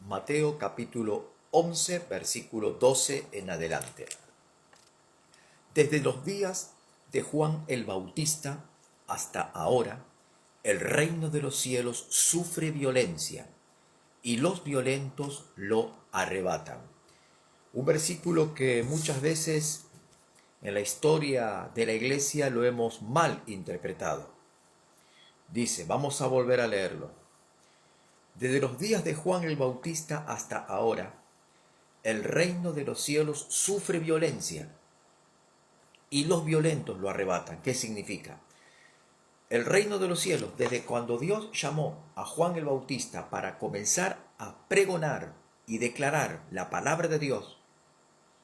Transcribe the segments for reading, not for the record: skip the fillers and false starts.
Mateo capítulo 11, versículo 12 en adelante. Desde los días de Juan el Bautista hasta ahora, el reino de los cielos sufre violencia y los violentos lo arrebatan. Un versículo que muchas veces en la historia de la iglesia lo hemos mal interpretado. Dice, vamos a volver a leerlo. Desde los días de Juan el Bautista hasta ahora, el reino de los cielos sufre violencia y los violentos lo arrebatan. ¿Qué significa? El reino de los cielos, desde cuando Dios llamó a Juan el Bautista para comenzar a pregonar y declarar la palabra de Dios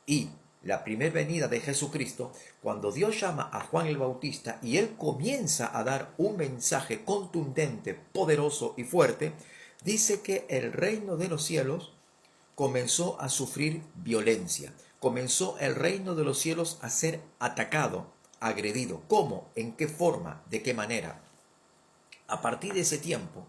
y la primera venida de Jesucristo, cuando Dios llama a Juan el Bautista y él comienza a dar un mensaje contundente, poderoso y fuerte, dice que el reino de los cielos comenzó a sufrir violencia. Comenzó el reino de los cielos a ser atacado, agredido. ¿Cómo? ¿En qué forma? ¿De qué manera? A partir de ese tiempo,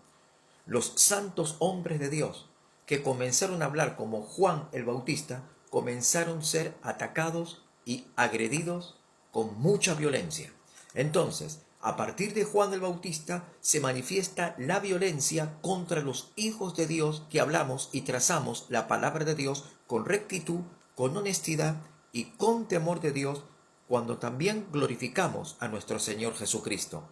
los santos hombres de Dios que comenzaron a hablar como Juan el Bautista, comenzaron a ser atacados y agredidos con mucha violencia. Entonces, a partir de Juan el Bautista se manifiesta la violencia contra los hijos de Dios que hablamos y trazamos la palabra de Dios con rectitud, con honestidad y con temor de Dios, cuando también glorificamos a nuestro Señor Jesucristo.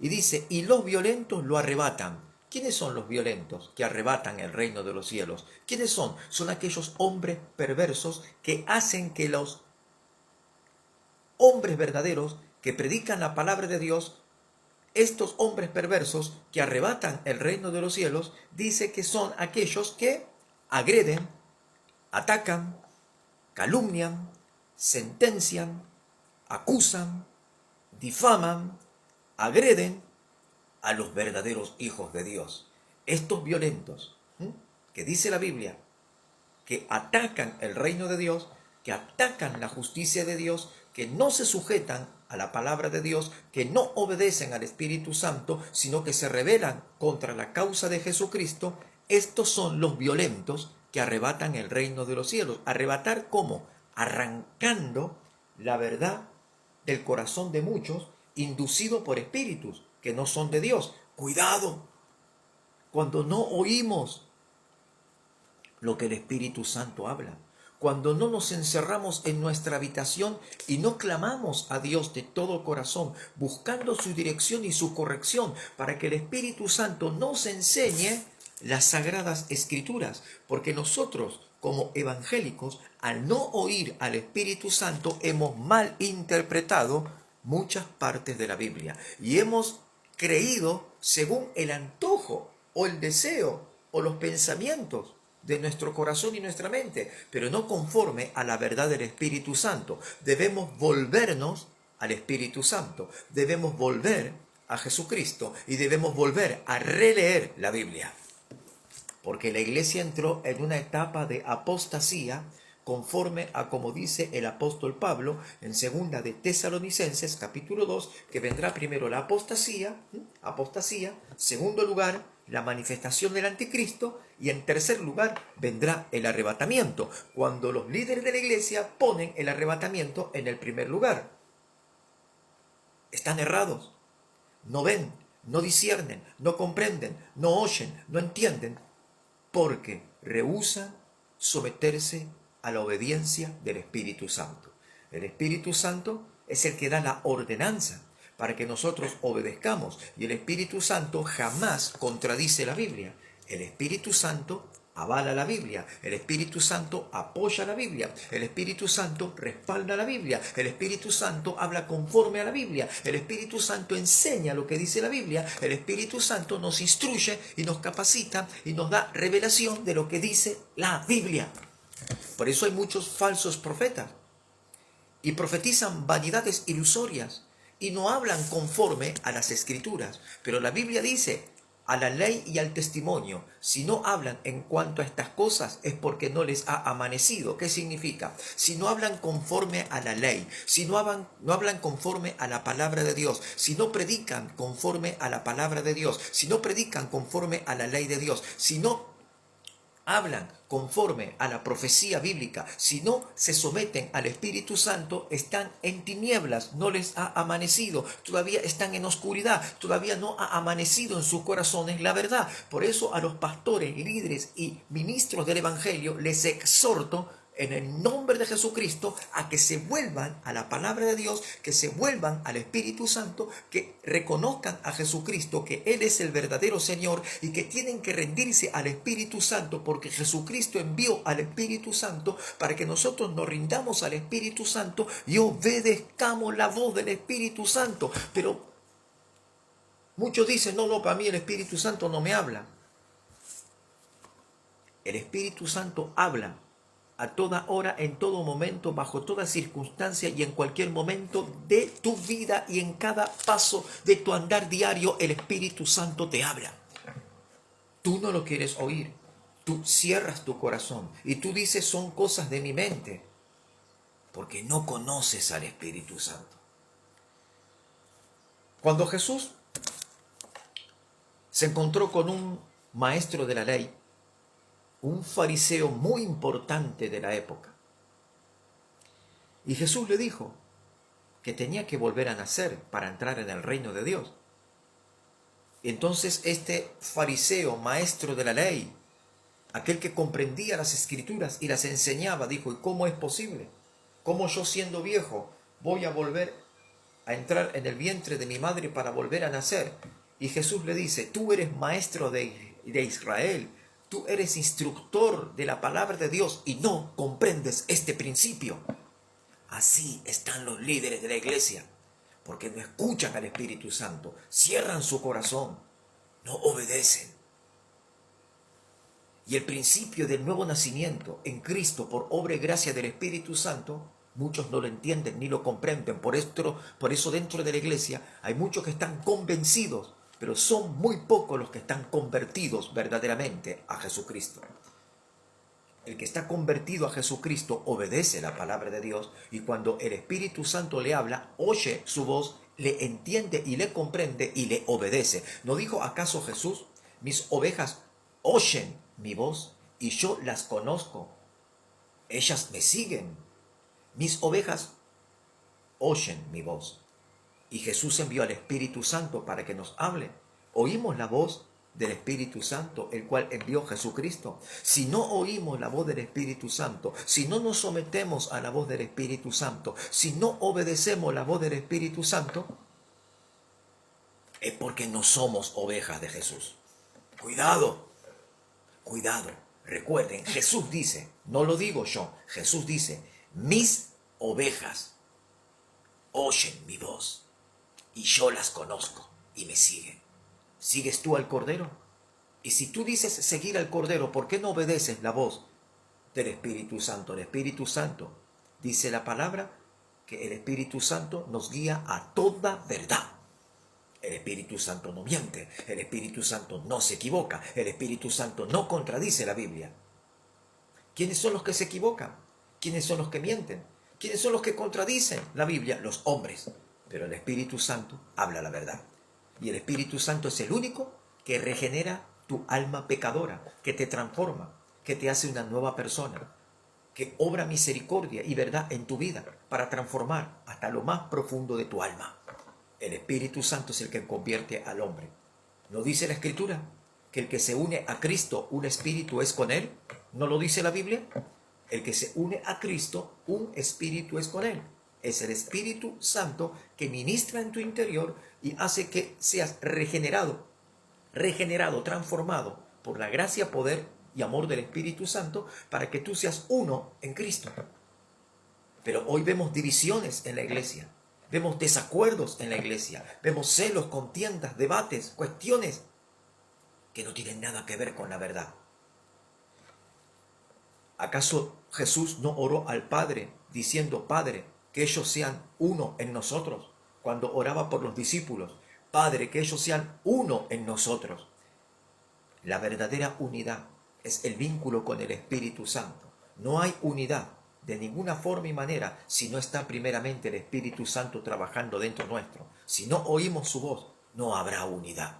Y dice, y los violentos lo arrebatan. ¿Quiénes son los violentos que arrebatan el reino de los cielos? ¿Quiénes son? Son aquellos hombres perversos que hacen que los hombres verdaderos que predican la palabra de Dios, estos hombres perversos que arrebatan el reino de los cielos, dice que son aquellos que agreden, atacan, calumnian, sentencian, acusan, difaman, agreden a los verdaderos hijos de Dios. Estos violentos, que dice la Biblia, que atacan el reino de Dios, que atacan la justicia de Dios, que no se sujetan a la palabra de Dios, que no obedecen al Espíritu Santo, sino que se rebelan contra la causa de Jesucristo, estos son los violentos que arrebatan el reino de los cielos. ¿Arrebatar cómo? Arrancando la verdad del corazón de muchos, inducido por espíritus que no son de Dios. Cuidado, cuando no oímos lo que el Espíritu Santo habla, cuando no nos encerramos en nuestra habitación y no clamamos a Dios de todo corazón, buscando su dirección y su corrección, para que el Espíritu Santo nos enseñe las sagradas escrituras, porque nosotros como evangélicos, al no oír al Espíritu Santo, hemos mal interpretado muchas partes de la Biblia y hemos creído según el antojo o el deseo o los pensamientos de nuestro corazón y nuestra mente, pero no conforme a la verdad del Espíritu Santo. Debemos volvernos al Espíritu Santo, debemos volver a Jesucristo y debemos volver a releer la Biblia, porque la iglesia entró en una etapa de apostasía, conforme a como dice el apóstol Pablo en segunda de Tesalonicenses capítulo 2, que vendrá primero la apostasía, segundo lugar la manifestación del anticristo y en tercer lugar vendrá el arrebatamiento, cuando los líderes de la iglesia ponen el arrebatamiento en el primer lugar. Están errados, no ven, no disciernen, no comprenden, no oyen, no entienden, porque rehúsan someterse a la obediencia del Espíritu Santo. El Espíritu Santo es el que da la ordenanza para que nosotros obedezcamos, y el Espíritu Santo jamás contradice la Biblia. El Espíritu Santo avala la Biblia, el Espíritu Santo apoya la Biblia, el Espíritu Santo respalda la Biblia, el Espíritu Santo habla conforme a la Biblia, el Espíritu Santo enseña lo que dice la Biblia, el Espíritu Santo nos instruye y nos capacita y nos da revelación de lo que dice la Biblia. Por eso hay muchos falsos profetas y profetizan vanidades ilusorias y no hablan conforme a las Escrituras, pero la Biblia dice: a la ley y al testimonio. Si no hablan en cuanto a estas cosas es porque no les ha amanecido. ¿Qué significa? Si no hablan conforme a la ley, si no hablan conforme a la palabra de Dios, si no predican conforme a la palabra de Dios, si no predican conforme a la ley de Dios, si no hablan conforme a la profecía bíblica, si no se someten al Espíritu Santo, están en tinieblas, no les ha amanecido, todavía están en oscuridad, todavía no ha amanecido en sus corazones la verdad. Por eso a los pastores, líderes y ministros del Evangelio les exhorto en el nombre de Jesucristo a que se vuelvan a la palabra de Dios, que se vuelvan al Espíritu Santo, que reconozcan a Jesucristo, que Él es el verdadero Señor y que tienen que rendirse al Espíritu Santo, porque Jesucristo envió al Espíritu Santo para que nosotros nos rindamos al Espíritu Santo y obedezcamos la voz del Espíritu Santo. Pero muchos dicen, no, para mí el Espíritu Santo no me habla. El Espíritu Santo habla a toda hora, en todo momento, bajo toda circunstancia y en cualquier momento de tu vida y en cada paso de tu andar diario, el Espíritu Santo te habla. Tú no lo quieres oír, tú cierras tu corazón y tú dices son cosas de mi mente, porque no conoces al Espíritu Santo. Cuando Jesús se encontró con un maestro de la ley, un fariseo muy importante de la época. Y Jesús le dijo que tenía que volver a nacer para entrar en el reino de Dios. Entonces este fariseo, maestro de la ley, aquel que comprendía las escrituras y las enseñaba, dijo, ¿y cómo es posible? ¿Cómo yo siendo viejo voy a volver a entrar en el vientre de mi madre para volver a nacer? Y Jesús le dice, tú eres maestro de Israel, tú eres instructor de la palabra de Dios y no comprendes este principio. Así están los líderes de la iglesia, porque no escuchan al Espíritu Santo, cierran su corazón, no obedecen. Y el principio del nuevo nacimiento en Cristo por obra y gracia del Espíritu Santo, muchos no lo entienden ni lo comprenden. Por eso dentro de la iglesia hay muchos que están convencidos, pero son muy pocos los que están convertidos verdaderamente a Jesucristo. El que está convertido a Jesucristo obedece la palabra de Dios y cuando el Espíritu Santo le habla, oye su voz, le entiende y le comprende y le obedece. ¿No dijo acaso Jesús, mis ovejas oyen mi voz y yo las conozco? Ellas me siguen. Mis ovejas oyen mi voz. Y Jesús envió al Espíritu Santo para que nos hable. Oímos la voz del Espíritu Santo, el cual envió Jesucristo. Si no oímos la voz del Espíritu Santo, si no nos sometemos a la voz del Espíritu Santo, si no obedecemos la voz del Espíritu Santo, es porque no somos ovejas de Jesús. Cuidado, cuidado. Recuerden, Jesús dice, no lo digo yo, Jesús dice, mis ovejas oyen mi voz y yo las conozco y me siguen. ¿Sigues tú al Cordero? Y si tú dices seguir al Cordero, ¿por qué no obedeces la voz del Espíritu Santo? El Espíritu Santo, dice la palabra, que el Espíritu Santo nos guía a toda verdad. El Espíritu Santo no miente, el Espíritu Santo no se equivoca, el Espíritu Santo no contradice la Biblia. ¿Quiénes son los que se equivocan? ¿Quiénes son los que mienten? ¿Quiénes son los que contradicen la Biblia? Los hombres. Pero el Espíritu Santo habla la verdad. Y el Espíritu Santo es el único que regenera tu alma pecadora, que te transforma, que te hace una nueva persona, que obra misericordia y verdad en tu vida para transformar hasta lo más profundo de tu alma. El Espíritu Santo es el que convierte al hombre. ¿No dice la Escritura que el que se une a Cristo, un espíritu es con Él? ¿No lo dice la Biblia? El que se une a Cristo, un espíritu es con Él. Es el Espíritu Santo que ministra en tu interior y hace que seas regenerado, transformado por la gracia, poder y amor del Espíritu Santo para que tú seas uno en Cristo. Pero hoy vemos divisiones en la iglesia, vemos desacuerdos en la iglesia, vemos celos, contiendas, debates, cuestiones que no tienen nada que ver con la verdad. ¿Acaso Jesús no oró al Padre diciendo, Padre, que ellos sean uno en nosotros? Cuando oraba por los discípulos, Padre, que ellos sean uno en nosotros. La verdadera unidad es el vínculo con el Espíritu Santo. No hay unidad de ninguna forma y manera si no está primeramente el Espíritu Santo trabajando dentro nuestro. Si no oímos su voz, no habrá unidad.